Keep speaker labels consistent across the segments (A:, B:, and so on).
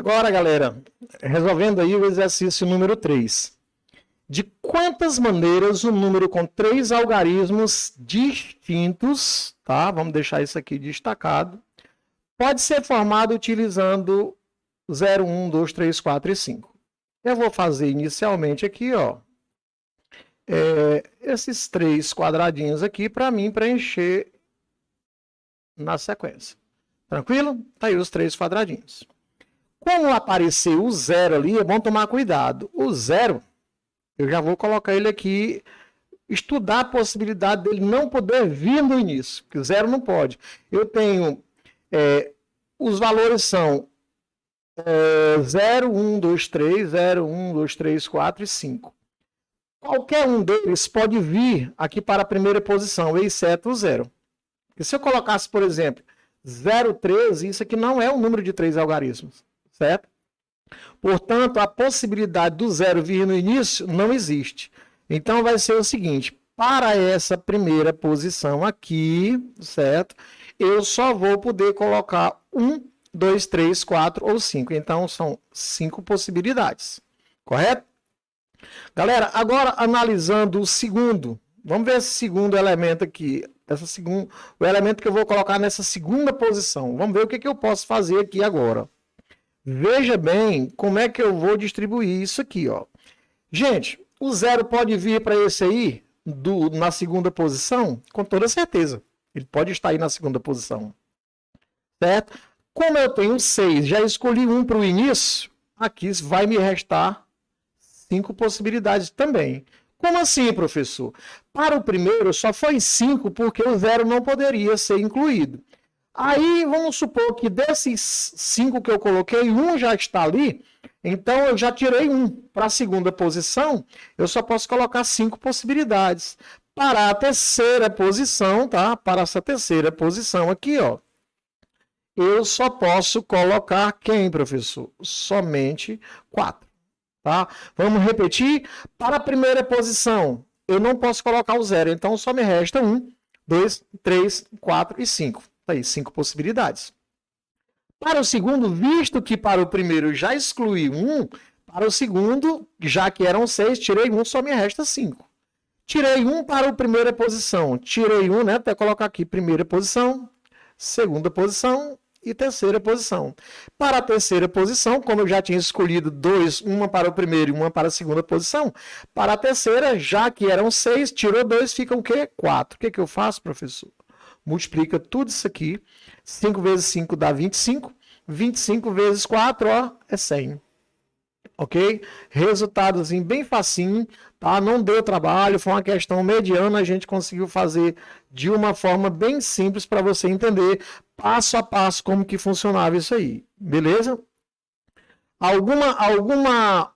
A: Agora, galera, resolvendo aí o exercício número 3. De quantas maneiras um número com 3 algarismos distintos, tá? Vamos deixar isso aqui destacado, pode ser formado utilizando 0, 1, 2, 3, 4 e 5. Eu vou fazer inicialmente aqui, ó, esses 3 quadradinhos aqui para mim preencher na sequência. Tranquilo? Tá aí os 3 quadradinhos. Como apareceu o 0 ali, é bom tomar cuidado. O 0, eu já vou colocar ele aqui, estudar a possibilidade dele não poder vir no início, porque o 0 não pode. Eu tenho, os valores são 0, 1, 2, 3, 0, 1, 2, 3, 4 e 5. Qualquer um deles pode vir aqui para a primeira posição, exceto o 0. Porque se eu colocasse, por exemplo, 0, 13, isso aqui não é um número de 3 algarismos, certo? Portanto, a possibilidade do 0 vir no início não existe. Então, vai ser o seguinte, para essa primeira posição aqui, certo? Eu só vou poder colocar 1, 2, 3, 4 ou 5. Então, são 5 possibilidades, correto? Galera, agora analisando o segundo, vamos ver esse segundo elemento aqui, o elemento que eu vou colocar nessa segunda posição. Vamos ver o que eu posso fazer aqui agora. Veja bem como é que eu vou distribuir isso aqui, ó. Gente, o 0 pode vir para esse aí, na segunda posição? Com toda certeza. Ele pode estar aí na segunda posição. Certo? Como eu tenho 6, já escolhi 1 para o início, aqui vai me restar 5 possibilidades também. Como assim, professor? Para o primeiro, só foi 5 porque o 0 não poderia ser incluído. Aí, vamos supor que desses 5 que eu coloquei, 1 já está ali, então eu já tirei 1 para a segunda posição, eu só posso colocar 5 possibilidades. Para a terceira posição, tá? Para essa terceira posição aqui, ó, eu só posso colocar quem, professor? Somente 4, tá? Vamos repetir? Para a primeira posição, eu não posso colocar o 0, então só me resta 1, 2, 3, 4 e 5. Aí, 5 possibilidades. Para o segundo, visto que para o primeiro já excluí 1, para o segundo, já que eram 6, tirei 1, só me resta 5. Tirei 1 para a primeira posição. Tirei 1, né? Até colocar aqui primeira posição, segunda posição e terceira posição. Para a terceira posição, como eu já tinha escolhido 2, uma para o primeiro e uma para a segunda posição, para a terceira, já que eram 6, tirou 2, fica o quê? 4. O que eu faço, professor? Multiplica tudo isso aqui. 5 vezes 5 dá 25. 25 vezes 4, ó, é 100. Ok? Resultadozinho bem facinho, tá? Não deu trabalho, foi uma questão mediana, a gente conseguiu fazer de uma forma bem simples para você entender passo a passo como que funcionava isso aí. Beleza? Alguma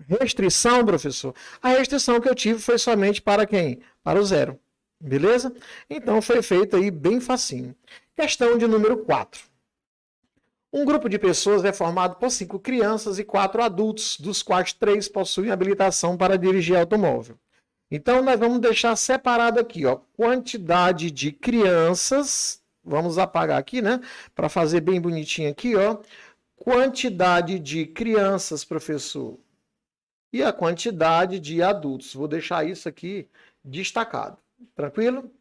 A: restrição, professor? A restrição que eu tive foi somente para quem? Para o 0. Beleza? Então, foi feito aí bem facinho. Questão de número 4. Um grupo de pessoas é formado por 5 crianças e 4 adultos, dos quais 3 possuem habilitação para dirigir automóvel. Então, nós vamos deixar separado aqui, ó, quantidade de crianças, vamos apagar aqui, né, para fazer bem bonitinho aqui, ó, quantidade de crianças, professor, e a quantidade de adultos. Vou deixar isso aqui destacado. Tranquilo?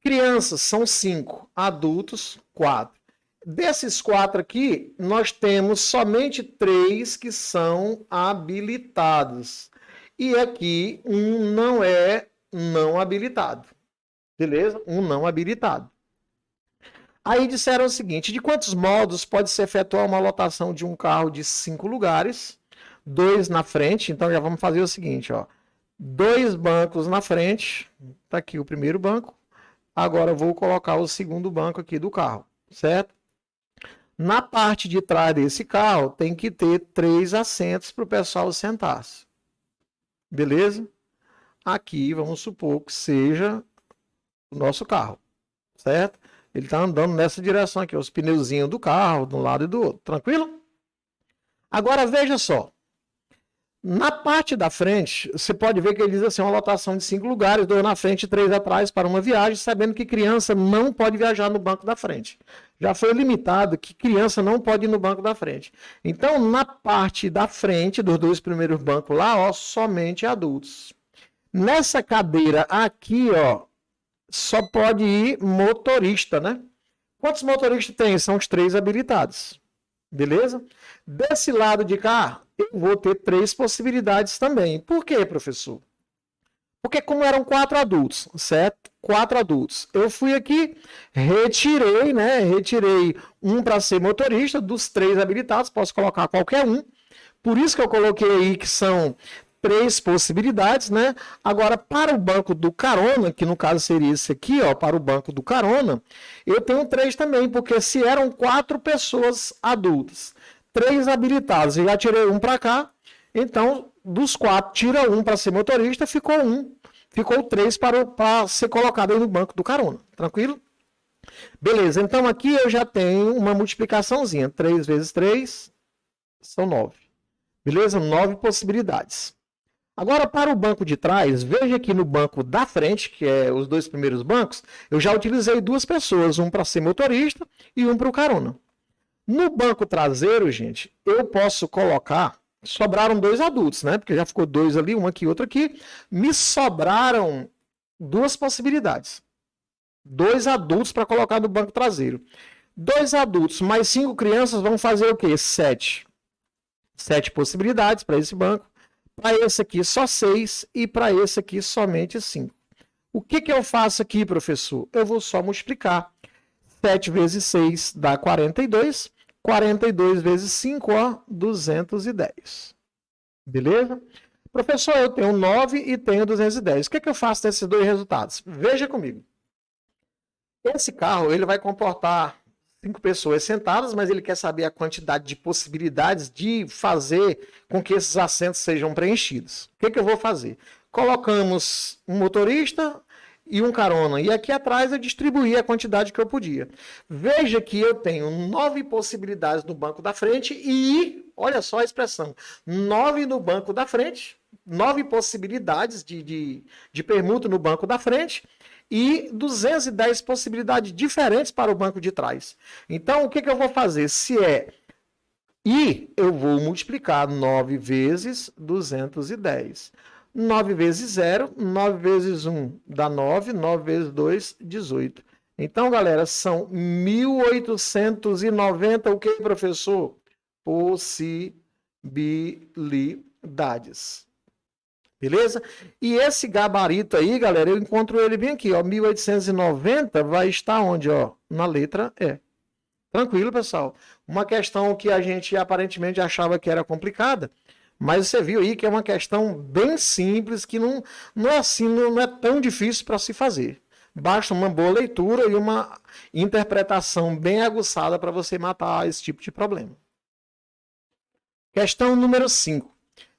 A: Crianças são 5, adultos 4. Desses 4 aqui, nós temos somente 3 que são habilitados. E aqui, um não é não habilitado. Beleza? Um não habilitado. Aí disseram o seguinte, de quantos modos pode se efetuar uma lotação de um carro de 5 lugares? 2 na frente, então já vamos fazer o seguinte, ó. 2 bancos na frente, tá aqui o primeiro banco, agora eu vou colocar o segundo banco aqui do carro, certo? Na parte de trás desse carro tem que ter 3 assentos para o pessoal sentar-se, beleza? Aqui vamos supor que seja o nosso carro, certo? Ele está andando nessa direção aqui, os pneuzinhos do carro, de um lado e do outro, tranquilo? Agora veja só. Na parte da frente, você pode ver que ele diz assim, uma lotação de 5 lugares, 2 na frente e 3 atrás para uma viagem, sabendo que criança não pode viajar no banco da frente. Já foi limitado que criança não pode ir no banco da frente. Então, na parte da frente, dos 2 primeiros bancos lá, ó, somente adultos. Nessa cadeira aqui, ó, só pode ir motorista, né? Quantos motoristas tem? São os 3 habilitados. Beleza? Desse lado de cá, eu vou ter 3 possibilidades também. Por quê, professor? Porque como eram 4 adultos, certo? 4 adultos. Eu fui aqui, retirei, né? Retirei um para ser motorista, dos 3 habilitados, posso colocar qualquer um. Por isso que eu coloquei aí que são 3 possibilidades, né? Agora, para o banco do carona, que no caso seria esse aqui, ó, para o banco do carona, eu tenho 3 também, porque se eram 4 pessoas adultas, 3 habilitados, e já tirei um para cá, então, dos 4, tira um para ser motorista, ficou 1. Ficou 3 para ser colocado aí no banco do carona. Tranquilo? Beleza, então aqui eu já tenho uma multiplicaçãozinha. 3 vezes 3 são 9. Beleza? 9 possibilidades. Agora, para o banco de trás, veja que no banco da frente, que é os 2 primeiros bancos, eu já utilizei 2 pessoas, um para ser motorista e um para o carona. No banco traseiro, gente, eu posso colocar, sobraram 2 adultos, né? Porque já ficou 2 ali, um aqui, outro aqui. Me sobraram 2 possibilidades. 2 adultos para colocar no banco traseiro. 2 adultos mais 5 crianças vão fazer o quê? 7. 7 possibilidades para esse banco. Para esse aqui só 6 e para esse aqui somente 5. O que eu faço aqui, professor? Eu vou só multiplicar. 7 vezes 6 dá 42. 42 vezes 5, ó, 210. Beleza? Professor, eu tenho 9 e tenho 210. O que eu faço desses 2 resultados? Veja comigo. Esse carro ele vai comportar 5 pessoas sentadas, mas ele quer saber a quantidade de possibilidades de fazer com que esses assentos sejam preenchidos. O que eu vou fazer? Colocamos um motorista e um carona, e aqui atrás eu distribuí a quantidade que eu podia. Veja que eu tenho 9 possibilidades no banco da frente e, olha só a expressão, 9 no banco da frente, 9 possibilidades de permuta no banco da frente, e 210 possibilidades diferentes para o banco de trás. Então, o que eu vou fazer? Se é I, eu vou multiplicar 9 vezes 210. 9 vezes 0, 9 vezes 1 dá 9, 9 vezes 2, 18. Então, galera, são 1.890, o que, professor? Possibilidades. Beleza? E esse gabarito aí, galera, eu encontro ele bem aqui, ó. 1890 vai estar onde, ó? Na letra E. Tranquilo, pessoal? Uma questão que a gente aparentemente achava que era complicada, mas você viu aí que é uma questão bem simples, que não é assim, não é tão difícil para se fazer. Basta uma boa leitura e uma interpretação bem aguçada para você matar esse tipo de problema. Questão número 5.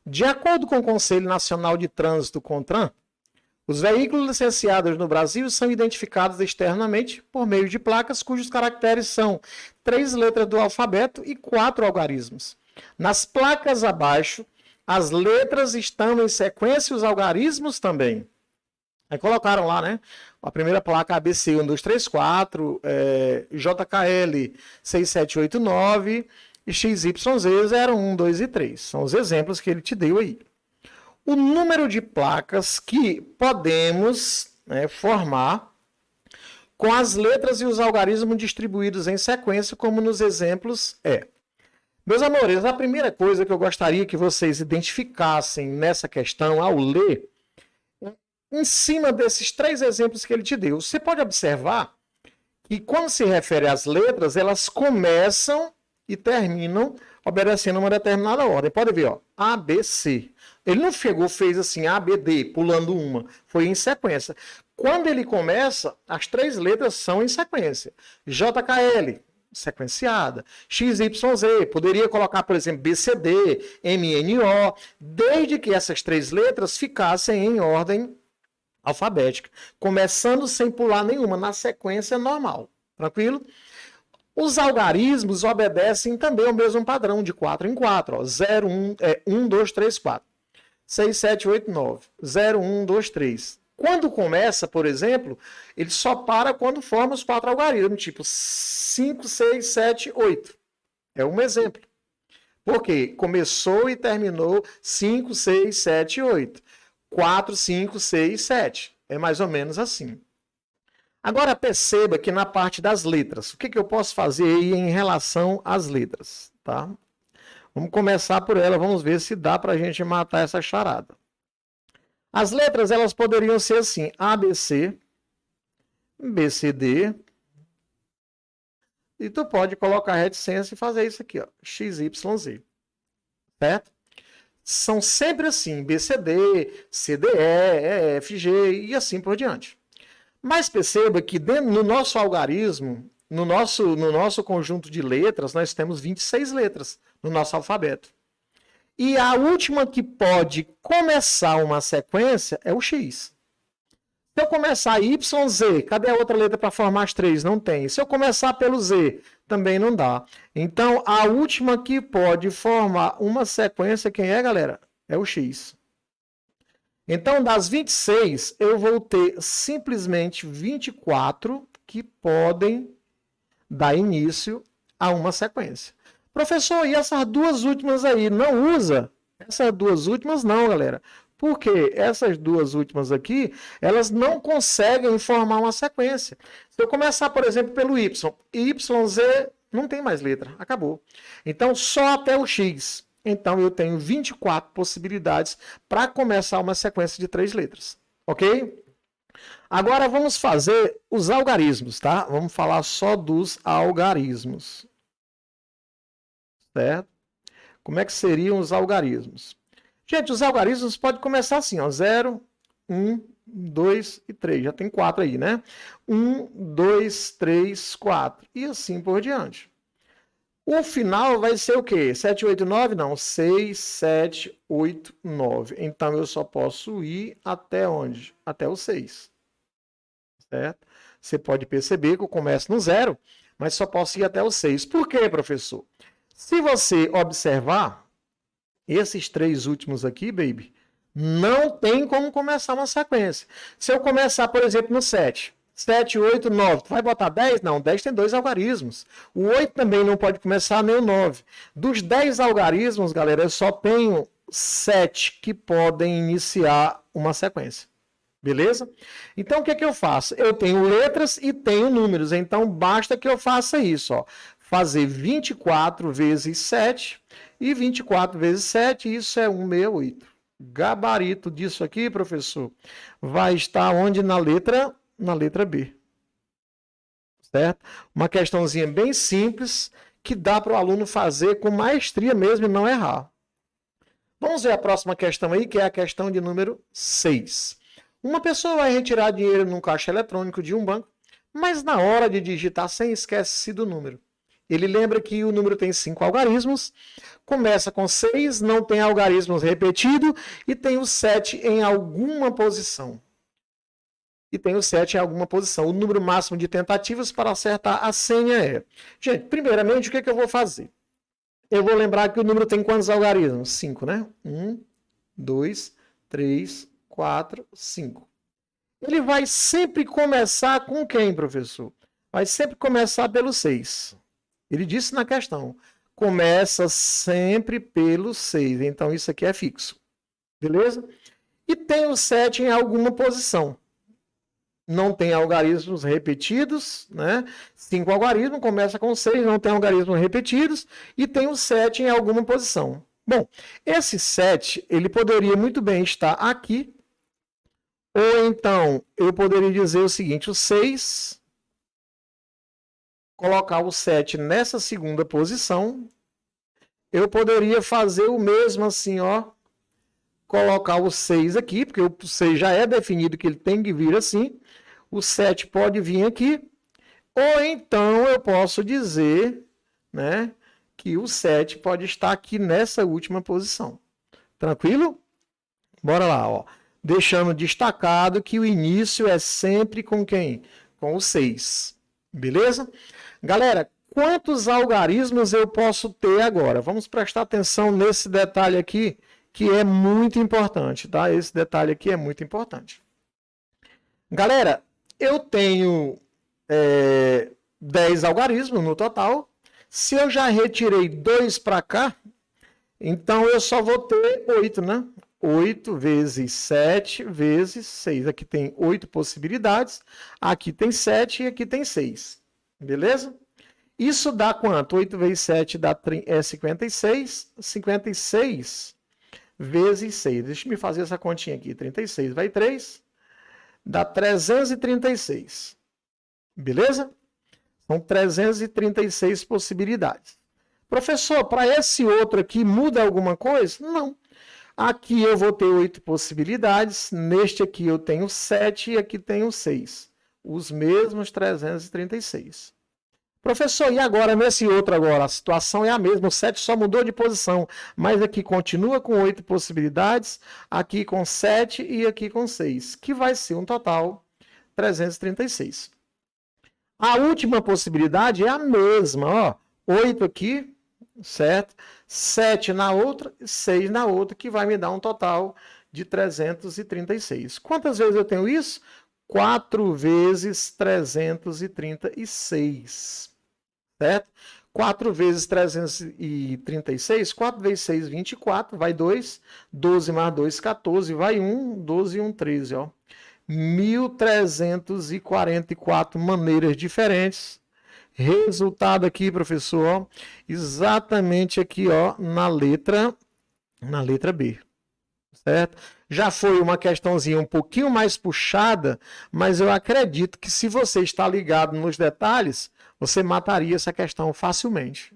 A: De acordo com o Conselho Nacional de Trânsito, CONTRAN, os veículos licenciados no Brasil são identificados externamente por meio de placas cujos caracteres são 3 letras do alfabeto e 4 algarismos. Nas placas abaixo, as letras estão em sequência e os algarismos também. Aí colocaram lá, né? A primeira placa ABC 1, 2, 3, 4, JKL 6789 e XYZ 01, 2 e 3. São os exemplos que ele te deu aí. O número de placas que podemos formar com as letras e os algarismos distribuídos em sequência, como nos exemplos é. Meus amores, a primeira coisa que eu gostaria que vocês identificassem nessa questão ao ler, em cima desses 3 exemplos que ele te deu, você pode observar que quando se refere às letras, elas começam e terminam obedecendo uma determinada ordem. Pode ver, ó, A, B, C. Ele não fez assim, A, B, D, pulando uma. Foi em sequência. Quando ele começa, as 3 letras são em sequência. JKL, sequenciada. XYZ, poderia colocar, por exemplo, BCD, MNO, desde que essas 3 letras ficassem em ordem alfabética, começando sem pular nenhuma, na sequência normal. Tranquilo? Os algarismos obedecem também ao mesmo padrão, de 4 em 4. Ó, 0, 1, 1, 2, 3, 4. 6, 7, 8, 9. 0, 1, 2, 3. Quando começa, por exemplo, ele só para quando forma os 4 algarismos, tipo 5, 6, 7, 8. É um exemplo. Porque começou e terminou 5, 6, 7, 8. 4, 5, 6, 7. É mais ou menos assim. Agora perceba que na parte das letras, o que eu posso fazer aí em relação às letras, tá? Vamos começar por ela, vamos ver se dá para a gente matar essa charada. As letras, elas poderiam ser assim, ABC, BCD, e tu pode colocar reticência e fazer isso aqui, ó, XYZ, certo? São sempre assim, BCD, CDE, EFG e assim por diante. Mas perceba que no nosso algarismo, no nosso conjunto de letras, nós temos 26 letras no nosso alfabeto. E a última que pode começar uma sequência é o X. Se eu começar YZ, cadê a outra letra para formar as 3? Não tem. Se eu começar pelo Z, também não dá. Então, a última que pode formar uma sequência, quem é, galera? É o X. Então, das 26, eu vou ter simplesmente 24 que podem dar início a uma sequência. Professor, e essas duas últimas aí, não usa? Essas duas últimas não, galera. Porque essas duas últimas aqui, elas não conseguem formar uma sequência. Se eu começar, por exemplo, pelo Y, YZ não tem mais letra, acabou. Então, só até o X. Então, eu tenho 24 possibilidades para começar uma sequência de 3 letras. Ok? Agora, vamos fazer os algarismos, tá? Vamos falar só dos algarismos. Certo? Como é que seriam os algarismos? Gente, os algarismos podem começar assim, ó. 0, 1, 2 e 3. Já tem 4 aí, né? 1, 2, 3, 4. E assim por diante. O final vai ser o quê? 7, 8, 9? Não, 6, 7, 8, 9. Então, eu só posso ir até onde? Até o 6. Certo? Você pode perceber que eu começo no 0, mas só posso ir até o 6. Por quê, professor? Se você observar, esses 3 últimos aqui, baby, não tem como começar uma sequência. Se eu começar, por exemplo, no 7... 7, 8, 9. Tu vai botar 10? Não, 10 tem 2 algarismos. O 8 também não pode começar, nem o 9. Dos 10 algarismos, galera, eu só tenho 7 que podem iniciar uma sequência. Beleza? Então, o que eu faço? Eu tenho letras e tenho números. Então, basta que eu faça isso. Ó. Fazer 24 vezes 7 e 24 vezes 7, isso é 168. Gabarito disso aqui, professor, vai estar onde? Na letra B. Certo? Uma questãozinha bem simples que dá para o aluno fazer com maestria mesmo e não errar. Vamos ver a próxima questão aí, que é a questão de número 6. Uma pessoa vai retirar dinheiro num caixa eletrônico de um banco, mas na hora de digitar a senha esquece-se do número. Ele lembra que o número tem 5 algarismos, começa com 6, não tem algarismos repetidos e tem o 7 em alguma posição. E tem o 7 em alguma posição. O número máximo de tentativas para acertar a senha é... Gente, primeiramente, o que eu vou fazer? Eu vou lembrar que o número tem quantos algarismos? 5, né? 1, 2, 3, 4, 5. Ele vai sempre começar com quem, professor? Vai sempre começar pelo 6. Ele disse na questão. Começa sempre pelo 6. Então, isso aqui é fixo. Beleza? E tem o 7 em alguma posição. Não tem algarismos repetidos, né? 5 algarismos, começa com 6, não tem algarismos repetidos, e tem o 7 em alguma posição. Bom, esse 7, ele poderia muito bem estar aqui, ou então, eu poderia dizer o seguinte, o 6, colocar o 7 nessa segunda posição, eu poderia fazer o mesmo assim, ó, colocar o 6 aqui, porque o 6 já é definido que ele tem que vir assim, o 7 pode vir aqui, ou então eu posso dizer, né, que o 7 pode estar aqui nessa última posição. Tranquilo? Bora lá, ó. Deixando destacado que o início é sempre com quem? Com o 6. Beleza? Galera, quantos algarismos eu posso ter agora? Vamos prestar atenção nesse detalhe aqui, que é muito importante, tá? Esse detalhe aqui é muito importante. Galera, eu tenho 10 algarismos no total. Se eu já retirei 2 para cá, então eu só vou ter 8, né? 8 vezes 7 vezes 6. Aqui tem 8 possibilidades, aqui tem 7 e aqui tem 6. Beleza? Isso dá quanto? 8 vezes 7 dá 56. 56 vezes 6. Deixa eu me fazer essa continha aqui. 36 vai 3. Dá 336. Beleza? São 336 possibilidades. Professor, para esse outro aqui muda alguma coisa? Não. Aqui eu vou ter 8 possibilidades. Neste aqui eu tenho 7 e aqui tenho 6. Os mesmos 336. Professor, e agora nesse outro agora? A situação é a mesma, o 7 só mudou de posição, mas aqui continua com 8 possibilidades, aqui com 7 e aqui com 6, que vai ser um total 336. A última possibilidade é a mesma, ó, 8 aqui, certo? 7 na outra, 6 na outra, que vai me dar um total de 336. Quantas vezes eu tenho isso? 4 vezes 336. Certo? 4 vezes 336, 4 vezes 6, 24, vai 2, 12 mais 2, 14, vai 1, 12 e 1, 13, ó. 1.344 maneiras diferentes. Resultado aqui, professor, ó, exatamente aqui, ó, na letra B. Certo? Já foi uma questãozinha um pouquinho mais puxada, mas eu acredito que se você está ligado nos detalhes, você mataria essa questão facilmente.